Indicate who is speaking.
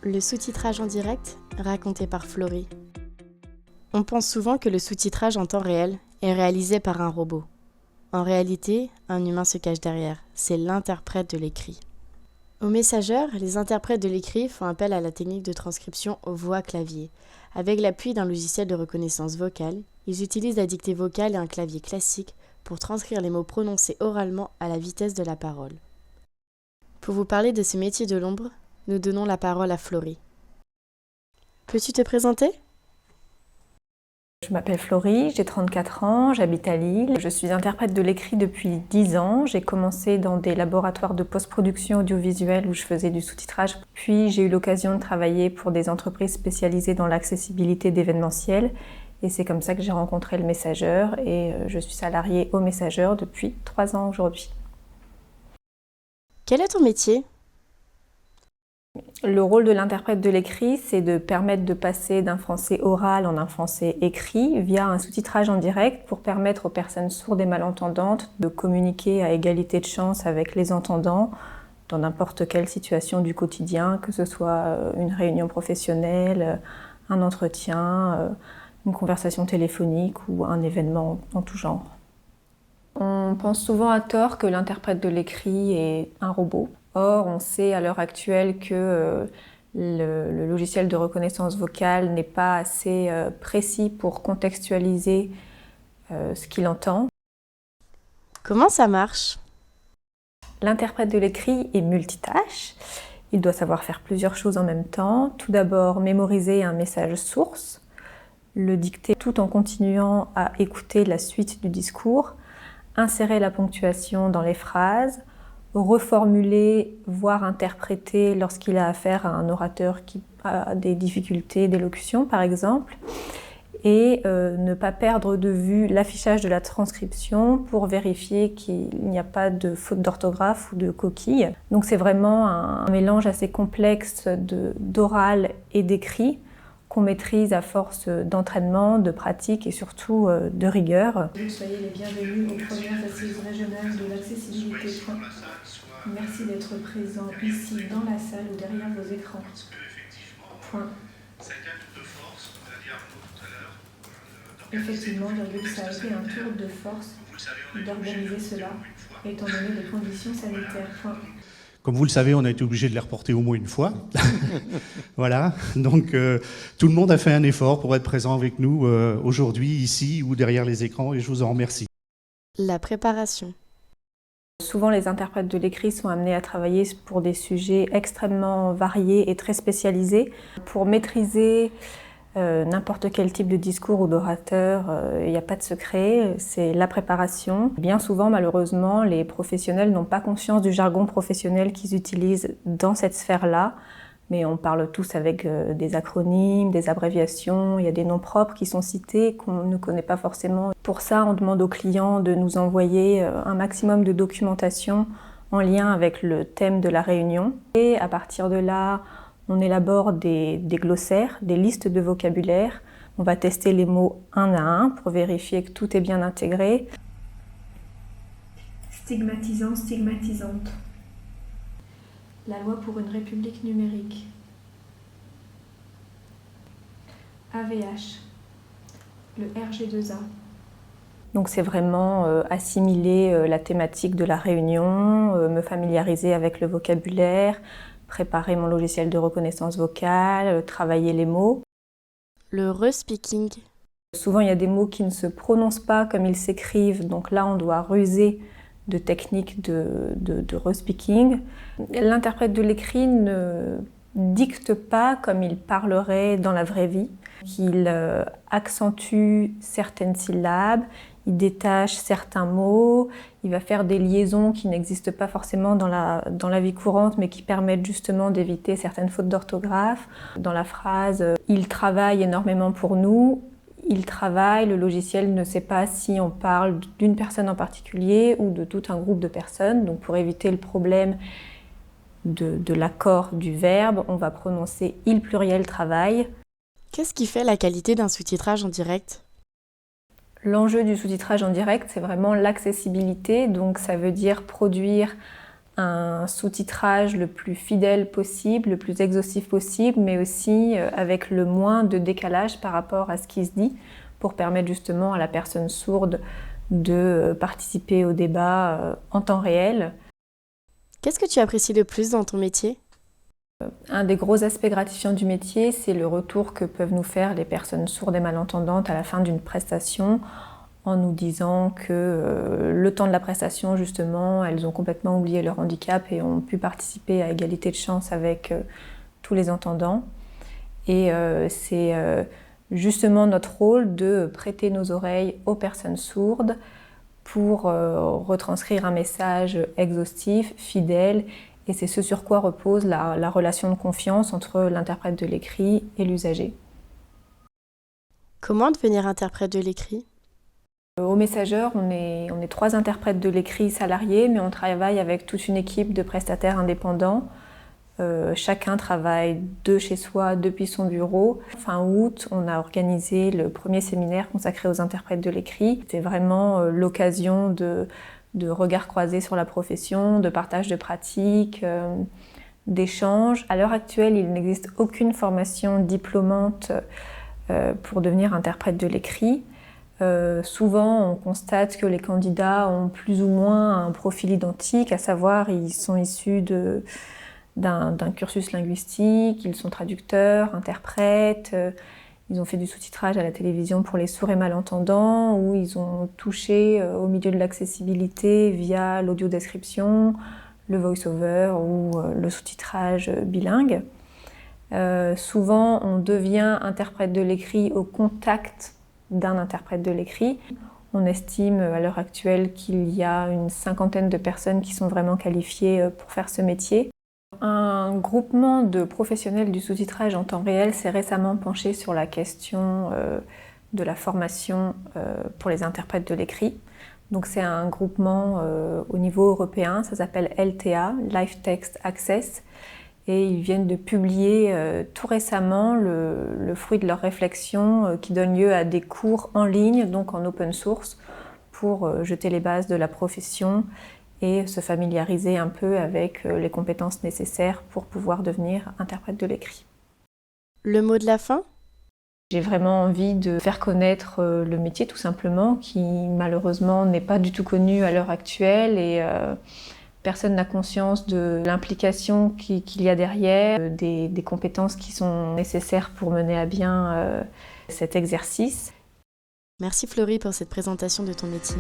Speaker 1: Le sous-titrage en direct, raconté par Florie. On pense souvent que le sous-titrage en temps réel est réalisé par un robot. En réalité, un humain se cache derrière, c'est l'interprète de l'écrit. Au messageur, les interprètes de l'écrit font appel à la technique de transcription voix-clavier. Avec l'appui d'un logiciel de reconnaissance vocale, ils utilisent la dictée vocale et un clavier classique pour transcrire les mots prononcés oralement à la vitesse de la parole. Pour vous parler de ce métier de l'ombre, nous donnons la parole à Florie. Peux-tu te présenter ?
Speaker 2: Je m'appelle Florie, j'ai 34 ans, j'habite à Lille. Je suis interprète de l'écrit depuis 10 ans. J'ai commencé dans des laboratoires de post-production audiovisuelle où je faisais du sous-titrage. Puis j'ai eu l'occasion de travailler pour des entreprises spécialisées dans l'accessibilité d'événementiel. Et c'est comme ça que j'ai rencontré le Messageur et je suis salariée au Messageur depuis 3 ans aujourd'hui.
Speaker 1: Quel est ton métier ?
Speaker 2: Le rôle de l'interprète de l'écrit, c'est de permettre de passer d'un français oral en un français écrit via un sous-titrage en direct pour permettre aux personnes sourdes et malentendantes de communiquer à égalité de chance avec les entendants dans n'importe quelle situation du quotidien, que ce soit une réunion professionnelle, un entretien, une conversation téléphonique ou un événement en tout genre. On pense souvent à tort que l'interprète de l'écrit est un robot. Or, on sait à l'heure actuelle que le logiciel de reconnaissance vocale n'est pas assez précis pour contextualiser ce qu'il entend.
Speaker 1: Comment ça marche ?
Speaker 2: L'interprète de l'écrit est multitâche. Il doit savoir faire plusieurs choses en même temps. Tout d'abord, mémoriser un message source, le dicter tout en continuant à écouter la suite du discours, insérer la ponctuation dans les phrases, reformuler, voire interpréter lorsqu'il a affaire à un orateur qui a des difficultés d'élocution, par exemple, et ne pas perdre de vue l'affichage de la transcription pour vérifier qu'il n'y a pas de faute d'orthographe ou de coquille. Donc c'est vraiment un mélange assez complexe d'oral et d'écrit qu'on maîtrise à force d'entraînement, de pratique et surtout de rigueur.
Speaker 3: Soyez les bienvenus aux premières assises régionales de l'accessibilité. Merci d'être présents ici dans la salle ou derrière vos écrans. Effectivement, ça a été un tour de force d'organiser cela, étant donné les conditions sanitaires.
Speaker 4: Comme vous le savez, on a été obligé de les reporter au moins une fois. Voilà, donc tout le monde a fait un effort pour être présent avec nous aujourd'hui, ici ou derrière les écrans, et je vous en remercie.
Speaker 1: La préparation.
Speaker 2: Souvent, les interprètes de l'écrit sont amenés à travailler pour des sujets extrêmement variés et très spécialisés. Pour maîtriser n'importe quel type de discours ou d'orateur, il n'y a pas de secret, c'est la préparation. Bien souvent, malheureusement, les professionnels n'ont pas conscience du jargon professionnel qu'ils utilisent dans cette sphère-là, mais on parle tous avec des acronymes, des abréviations, il y a des noms propres qui sont cités qu'on ne connaît pas forcément. Pour ça, on demande aux clients de nous envoyer un maximum de documentation en lien avec le thème de la réunion. Et à partir de là, on élabore des glossaires, des listes de vocabulaire. On va tester les mots un à un pour vérifier que tout est bien intégré.
Speaker 3: Stigmatisant, stigmatisante. La loi pour une république numérique. AVH. Le RG2A.
Speaker 2: Donc c'est vraiment assimiler la thématique de la réunion, me familiariser avec le vocabulaire, préparer mon logiciel de reconnaissance vocale, travailler les mots.
Speaker 1: Le re-speaking.
Speaker 2: Souvent, il y a des mots qui ne se prononcent pas comme ils s'écrivent, donc là, on doit ruser de techniques de re-speaking. L'interprète de l'écrit ne dicte pas comme il parlerait dans la vraie vie. Il accentue certaines syllabes, il détache certains mots, il va faire des liaisons qui n'existent pas forcément dans la vie courante, mais qui permettent justement d'éviter certaines fautes d'orthographe. Dans la phrase « il travaille énormément pour nous », il travaille, le logiciel ne sait pas si on parle d'une personne en particulier ou de tout un groupe de personnes. Donc pour éviter le problème de l'accord du verbe, on va prononcer « il pluriel travaille ».
Speaker 1: Qu'est-ce qui fait la qualité d'un sous-titrage en direct ?
Speaker 2: L'enjeu du sous-titrage en direct, c'est vraiment l'accessibilité. Donc ça veut dire produire un sous-titrage le plus fidèle possible, le plus exhaustif possible, mais aussi avec le moins de décalage par rapport à ce qui se dit, pour permettre justement à la personne sourde de participer au débat en temps réel.
Speaker 1: Qu'est-ce que tu apprécies le plus dans ton métier ?
Speaker 2: Un des gros aspects gratifiants du métier, c'est le retour que peuvent nous faire les personnes sourdes et malentendantes à la fin d'une prestation, en nous disant que le temps de la prestation, justement, elles ont complètement oublié leur handicap et ont pu participer à égalité de chance avec tous les entendants. Et c'est justement notre rôle de prêter nos oreilles aux personnes sourdes pour retranscrire un message exhaustif, fidèle, et c'est ce sur quoi repose la relation de confiance entre l'interprète de l'écrit et l'usager.
Speaker 1: Comment devenir interprète de l'écrit ?
Speaker 2: Au Messageur, on est 3 interprètes de l'écrit salariés, mais on travaille avec toute une équipe de prestataires indépendants. Chacun travaille de chez soi, depuis son bureau. Fin août, on a organisé le premier séminaire consacré aux interprètes de l'écrit. C'était vraiment l'occasion de regards croisés sur la profession, de partage de pratiques, d'échanges. À l'heure actuelle, il n'existe aucune formation diplômante pour devenir interprète de l'écrit. Souvent, on constate que les candidats ont plus ou moins un profil identique, à savoir ils sont issus d'un cursus linguistique, ils sont traducteurs, interprètes, ils ont fait du sous-titrage à la télévision pour les sourds et malentendants, ou ils ont touché au milieu de l'accessibilité via l'audiodescription, le voice-over ou le sous-titrage bilingue. Souvent, on devient interprète de l'écrit au contact d'un interprète de l'écrit. On estime à l'heure actuelle qu'il y a une 50aine de personnes qui sont vraiment qualifiées pour faire ce métier. Un groupement de professionnels du sous-titrage en temps réel s'est récemment penché sur la question de la formation pour les interprètes de l'écrit. Donc c'est un groupement au niveau européen, ça s'appelle LTA, Live Text Access. Et ils viennent de publier tout récemment le fruit de leur réflexion qui donne lieu à des cours en ligne, donc en open source, pour jeter les bases de la profession et se familiariser un peu avec les compétences nécessaires pour pouvoir devenir interprète de l'écrit.
Speaker 1: Le mot de la fin ?
Speaker 2: J'ai vraiment envie de faire connaître le métier tout simplement, qui malheureusement n'est pas du tout connu à l'heure actuelle et personne n'a conscience de l'implication qu'il y a derrière, des compétences qui sont nécessaires pour mener à bien cet exercice.
Speaker 1: Merci Florie pour cette présentation de ton métier.